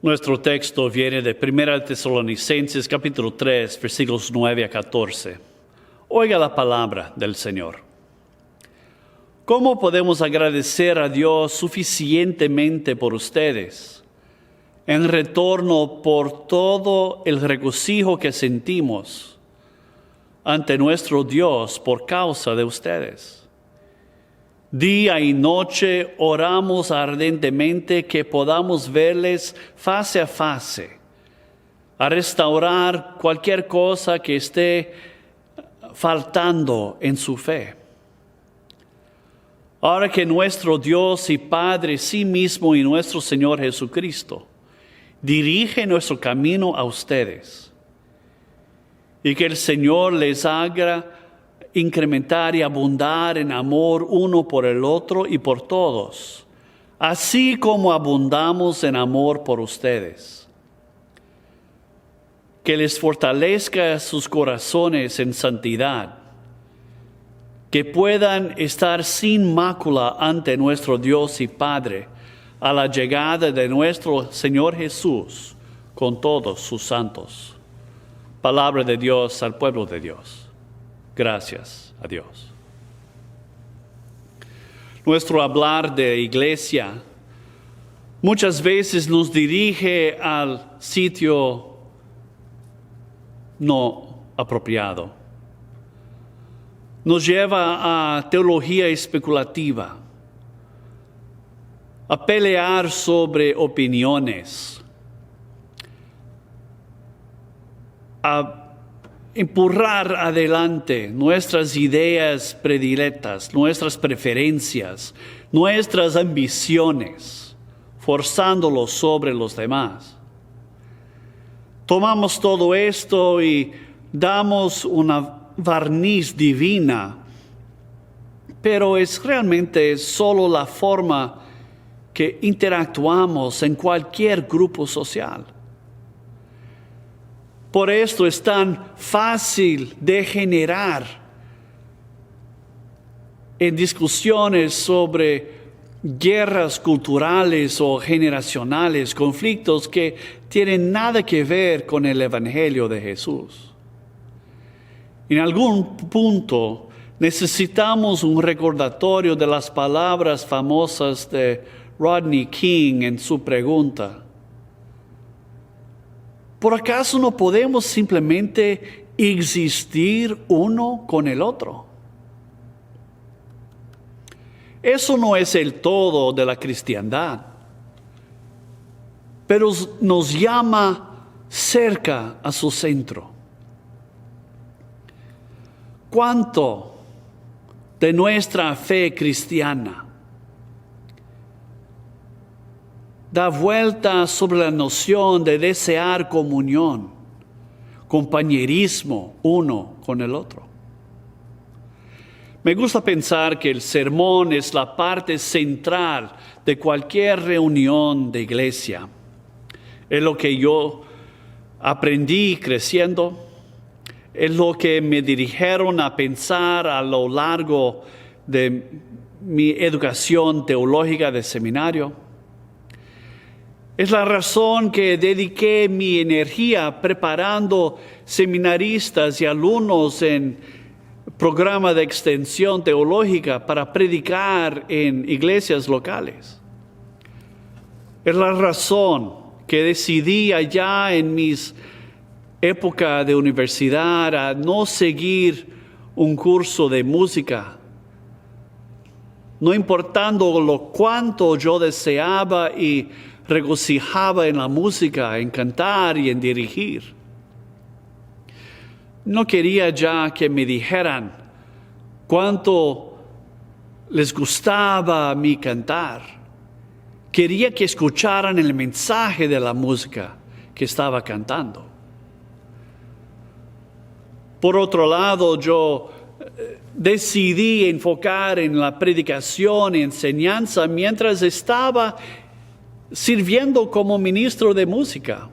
Nuestro texto viene de 1 Tesalonicenses capítulo 3, versículos 9 a 14. Oiga la palabra del Señor. ¿Cómo podemos agradecer a Dios suficientemente por ustedes, en retorno por todo el regocijo que sentimos ante nuestro Dios por causa de ustedes? Día y noche oramos ardentemente que podamos verles face a face, a restaurar cualquier cosa que esté faltando en su fe. Ahora que nuestro Dios y Padre, sí mismo y nuestro Señor Jesucristo, dirige nuestro camino a ustedes, y que el Señor les haga incrementar y abundar en amor uno por el otro y por todos, así como abundamos en amor por ustedes. Que les fortalezca sus corazones en santidad, que puedan estar sin mácula ante nuestro Dios y Padre a la llegada de nuestro Señor Jesús con todos sus santos. Palabra de Dios al pueblo de Dios. Gracias a Dios. Nuestro hablar de iglesia muchas veces nos dirige al sitio no apropiado. Nos lleva a teología especulativa, a pelear sobre opiniones, a empurrar adelante nuestras ideas predilectas, nuestras preferencias, nuestras ambiciones, forzándolos sobre los demás. Tomamos todo esto y damos una barniz divina, pero es realmente solo la forma que interactuamos en cualquier grupo social. Por esto es tan fácil degenerar en discusiones sobre guerras culturales o generacionales, conflictos que tienen nada que ver con el Evangelio de Jesús. En algún punto necesitamos un recordatorio de las palabras famosas de Rodney King en su pregunta: ¿por acaso no podemos simplemente existir uno con el otro? Eso no es el todo de la cristiandad, pero nos llama cerca a su centro. ¿Cuánto de nuestra fe cristiana da vuelta sobre la noción de desear comunión, compañerismo uno con el otro? Me gusta pensar que el sermón es la parte central de cualquier reunión de iglesia. Es lo que yo aprendí creciendo, es lo que me dirigieron a pensar a lo largo de mi educación teológica de seminario. Es la razón que dediqué mi energía preparando seminaristas y alumnos en programa de extensión teológica para predicar en iglesias locales. Es la razón que decidí allá en mis época de universidad a no seguir un curso de música, no importando lo cuánto yo deseaba y regocijaba en la música, en cantar y en dirigir. No quería ya que me dijeran cuánto les gustaba mi cantar. Quería que escucharan el mensaje de la música que estaba cantando. Por otro lado, yo decidí enfocar en la predicación y enseñanza mientras estaba sirviendo como ministro de música.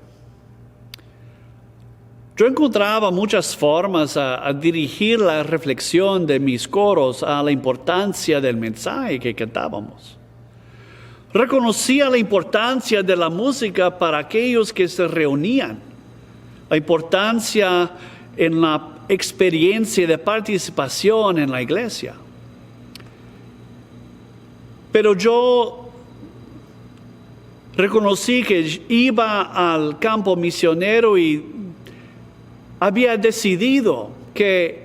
Yo encontraba muchas formas a dirigir la reflexión de mis coros a la importancia del mensaje que cantábamos. Reconocía la importancia de la música para aquellos que se reunían, la importancia en la experiencia de participación en la iglesia. Pero yo reconocí que iba al campo misionero y había decidido que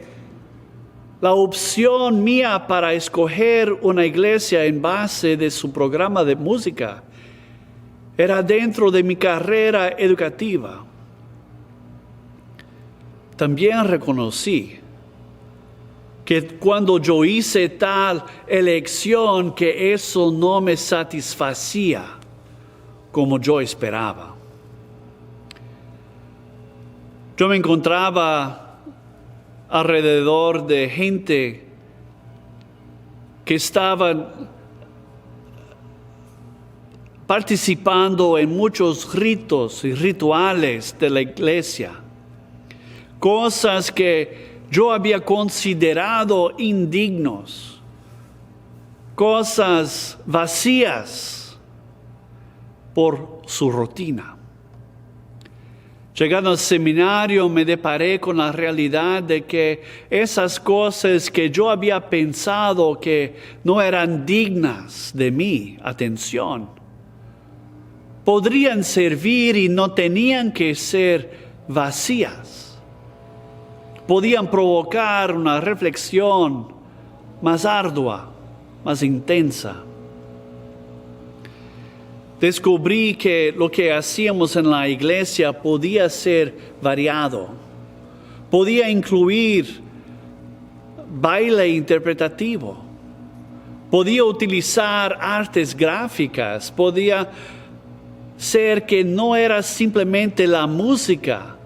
la opción mía para escoger una iglesia en base de su programa de música era dentro de mi carrera educativa. También reconocí que cuando yo hice tal elección, que eso no me satisfacía como yo esperaba. Yo me encontraba alrededor de gente que estaban participando en muchos ritos y rituales de la iglesia, cosas que yo había considerado indignos, cosas vacías por su rutina. Llegando al seminario me deparé con la realidad de que esas cosas que yo había pensado que no eran dignas de mi atención, podrían servir y no tenían que ser vacías. Podían provocar una reflexión más ardua, más intensa. Descubrí que lo que hacíamos en la iglesia podía ser variado. Podía incluir baile interpretativo. Podía utilizar artes gráficas. Podía ser que no era simplemente la música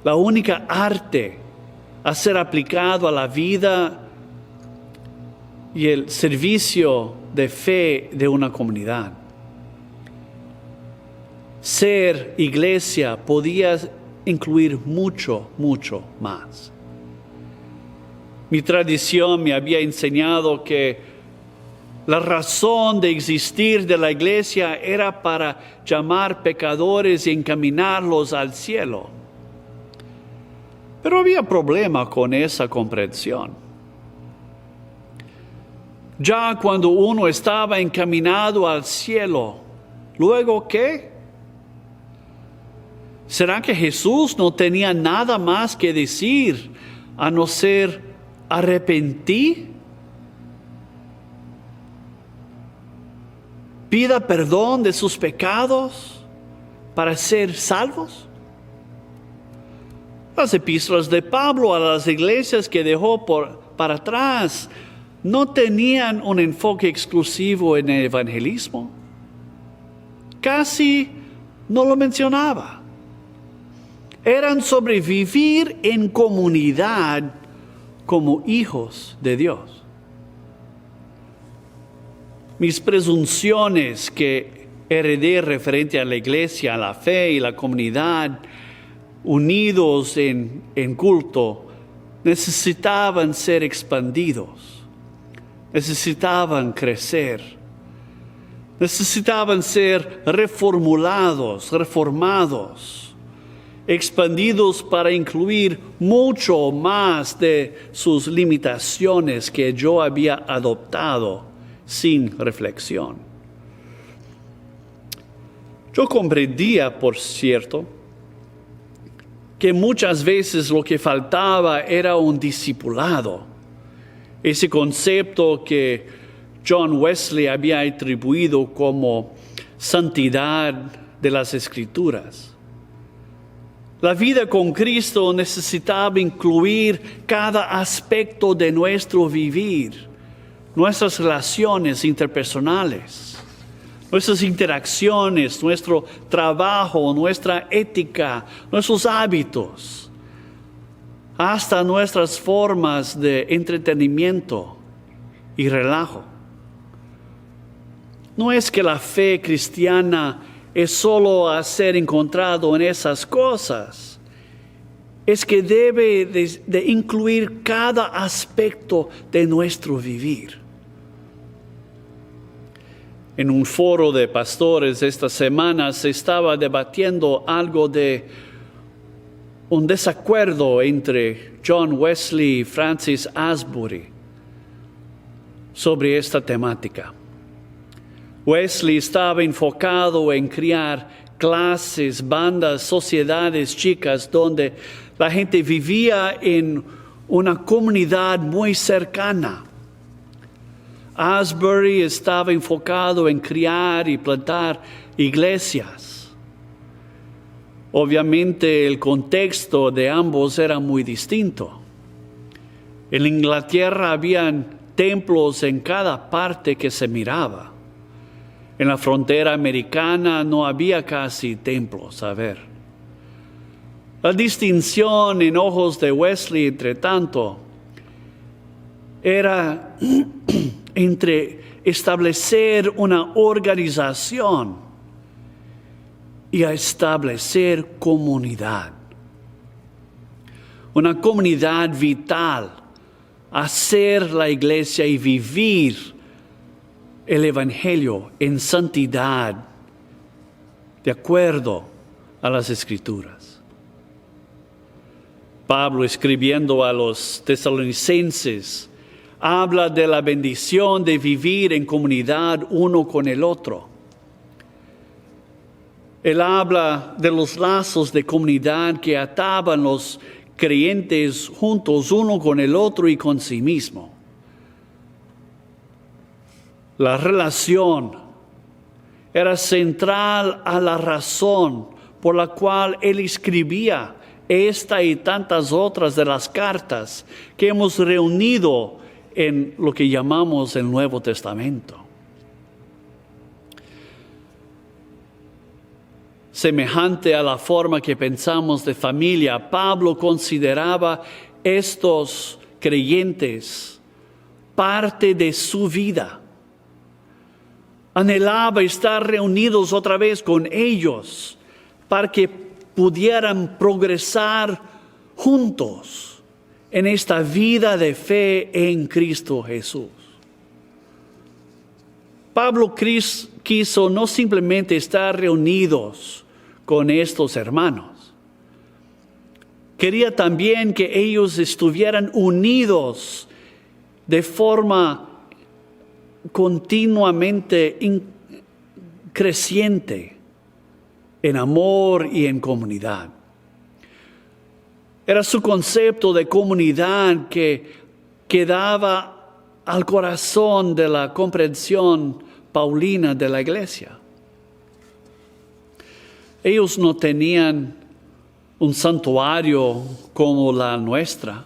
la única arte a ser aplicado a la vida y el servicio de fe de una comunidad. Ser iglesia podía incluir mucho, mucho más. Mi tradición me había enseñado que la razón de existir de la iglesia era para llamar pecadores y encaminarlos al cielo. Pero había problema con esa comprensión. Ya cuando uno estaba encaminado al cielo, ¿luego qué? ¿Será que Jesús no tenía nada más que decir a no ser arrepentí? Pida perdón de sus pecados para ser salvos. Las epístolas de Pablo a las iglesias que dejó para atrás no tenían un enfoque exclusivo en el evangelismo. Casi no lo mencionaba. Eran sobre vivir en comunidad como hijos de Dios. Mis presunciones que heredé referente a la iglesia, a la fe y la comunidad unidos en culto, necesitaban ser expandidos, necesitaban crecer, necesitaban ser reformulados, reformados, expandidos para incluir mucho más de sus limitaciones que yo había adoptado sin reflexión. Yo comprendía, por cierto, que muchas veces lo que faltaba era un discipulado. Ese concepto que John Wesley había atribuido como santidad de las Escrituras. La vida con Cristo necesitaba incluir cada aspecto de nuestro vivir, nuestras relaciones interpersonales, nuestras interacciones, nuestro trabajo, nuestra ética, nuestros hábitos, hasta nuestras formas de entretenimiento y relajo. No es que la fe cristiana es solo a ser encontrado en esas cosas, es que debe de incluir cada aspecto de nuestro vivir. En un foro de pastores esta semana se estaba debatiendo algo de un desacuerdo entre John Wesley y Francis Asbury sobre esta temática. Wesley estaba enfocado en crear clases, bandas, sociedades chicas donde la gente vivía en una comunidad muy cercana. Asbury estaba enfocado en crear y plantar iglesias. Obviamente el contexto de ambos era muy distinto. En Inglaterra habían templos en cada parte que se miraba. En la frontera americana no había casi templos, La distinción en ojos de Wesley, entre tanto, era entre establecer una organización y establecer comunidad. Una comunidad vital, hacer la iglesia y vivir el Evangelio en santidad, de acuerdo a las Escrituras. Pablo, escribiendo a los tesalonicenses, habla de la bendición de vivir en comunidad uno con el otro. Él habla de los lazos de comunidad que ataban los creyentes juntos uno con el otro y con sí mismo. La relación era central a la razón por la cual él escribía esta y tantas otras de las cartas que hemos reunido en lo que llamamos el Nuevo Testamento. Semejante a la forma que pensamos de familia, Pablo consideraba estos creyentes parte de su vida. Anhelaba estar reunidos otra vez con ellos para que pudieran progresar juntos en esta vida de fe en Cristo Jesús. Pablo quiso no simplemente estar reunidos con estos hermanos. Quería también que ellos estuvieran unidos de forma continuamente creciente en amor y en comunidad. Era su concepto de comunidad que daba al corazón de la comprensión paulina de la iglesia. Ellos no tenían un santuario como la nuestra.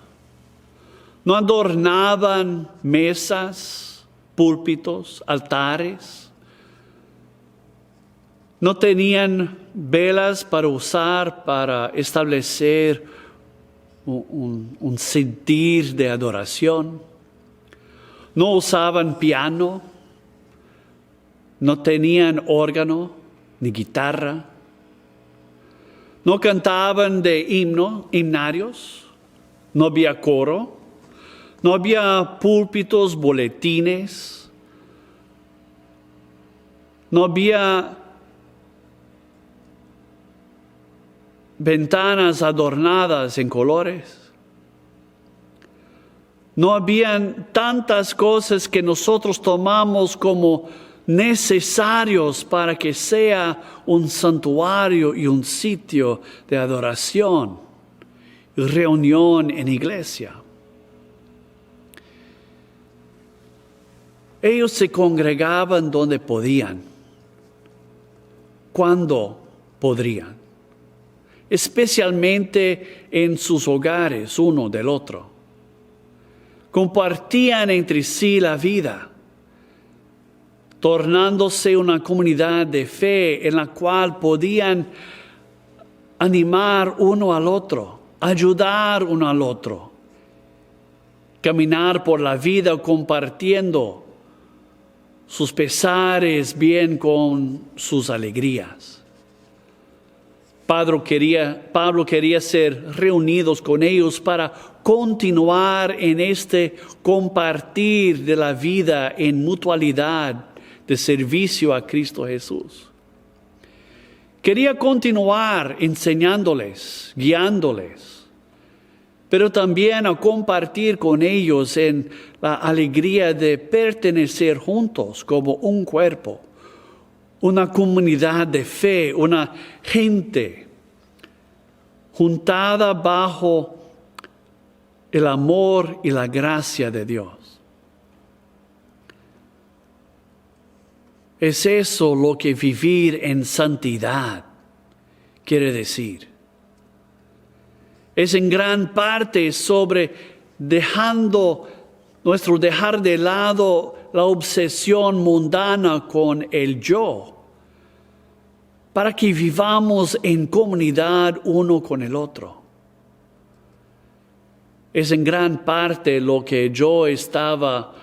No adornaban mesas, púlpitos, altares. No tenían velas para usar para establecer un sentir de adoración. No usaban piano, no tenían órgano ni guitarra. No cantaban de himnarios, no había coro, no había púlpitos, boletines, no había ventanas adornadas en colores. No habían tantas cosas que nosotros tomamos como necesarios para que sea un santuario y un sitio de adoración y reunión en iglesia. Ellos se congregaban donde podían, cuando podrían, especialmente en sus hogares uno del otro. Compartían entre sí la vida, tornándose una comunidad de fe en la cual podían animar uno al otro, ayudar uno al otro, caminar por la vida compartiendo sus pesares bien con sus alegrías. Pablo quería ser reunidos con ellos para continuar en este compartir de la vida en mutualidad de servicio a Cristo Jesús. Quería continuar enseñándoles, guiándoles, pero también a compartir con ellos en la alegría de pertenecer juntos como un cuerpo, una comunidad de fe, una gente juntada bajo el amor y la gracia de Dios. Es eso lo que vivir en santidad quiere decir. Es en gran parte sobre dejar de lado la obsesión mundana con el yo, para que vivamos en comunidad uno con el otro. Es en gran parte lo que yo estaba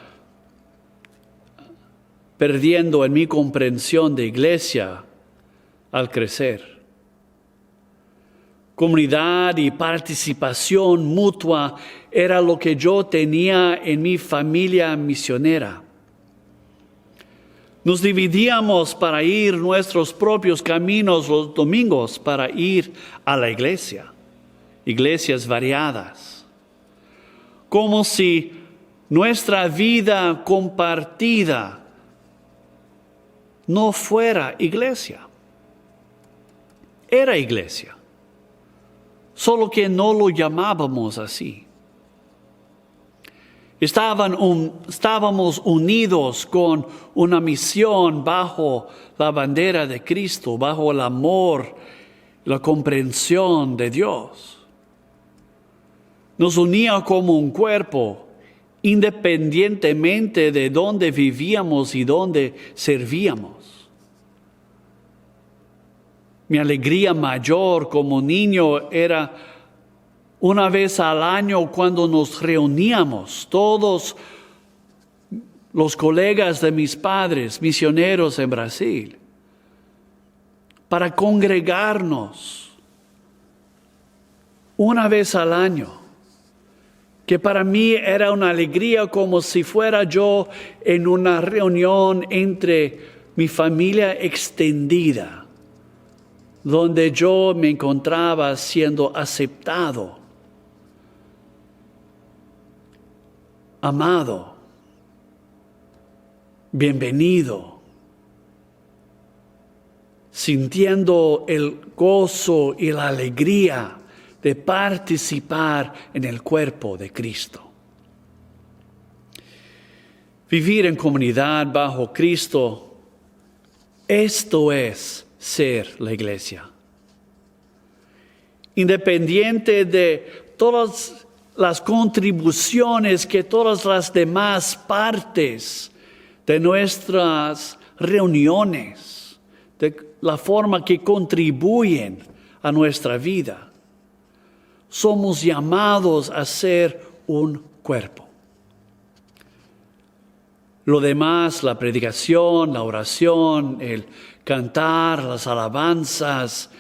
perdiendo en mi comprensión de iglesia al crecer. Comunidad y participación mutua era lo que yo tenía en mi familia misionera. Nos dividíamos para ir nuestros propios caminos los domingos para ir a la iglesia, iglesias variadas, como si nuestra vida compartida no fuera iglesia. Era iglesia, solo que no lo llamábamos así. Estábamos unidos con una misión bajo la bandera de Cristo, bajo el amor, la comprensión de Dios. Nos unía como un cuerpo, independientemente de dónde vivíamos y dónde servíamos. Mi alegría mayor como niño era una vez al año cuando nos reuníamos, todos los colegas de mis padres, misioneros en Brasil, para congregarnos una vez al año, que para mí era una alegría como si fuera yo en una reunión entre mi familia extendida, donde yo me encontraba siendo aceptado, amado, bienvenido, sintiendo el gozo y la alegría de participar en el cuerpo de Cristo. Vivir en comunidad bajo Cristo, esto es ser la iglesia. Independiente de todas las contribuciones que todas las demás partes de nuestras reuniones, de la forma que contribuyen a nuestra vida, somos llamados a ser un cuerpo. Lo demás, la predicación, la oración, el cantar, las alabanzas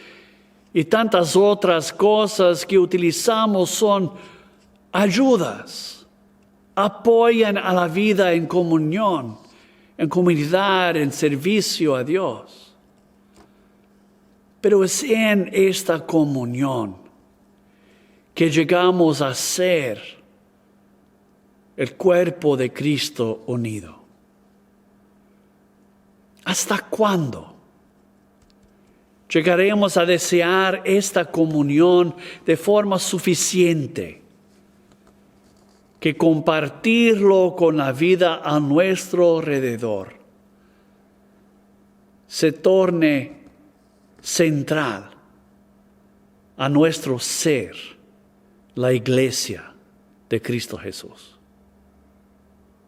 y tantas otras cosas que utilizamos son ayudas, apoyan a la vida en comunión, en comunidad, en servicio a Dios. Pero es en esta comunión que llegamos a ser el cuerpo de Cristo unido. ¿Hasta cuándo llegaremos a desear esta comunión de forma suficiente que compartirlo con la vida a nuestro alrededor se torne central a nuestro ser, la iglesia de Cristo Jesús?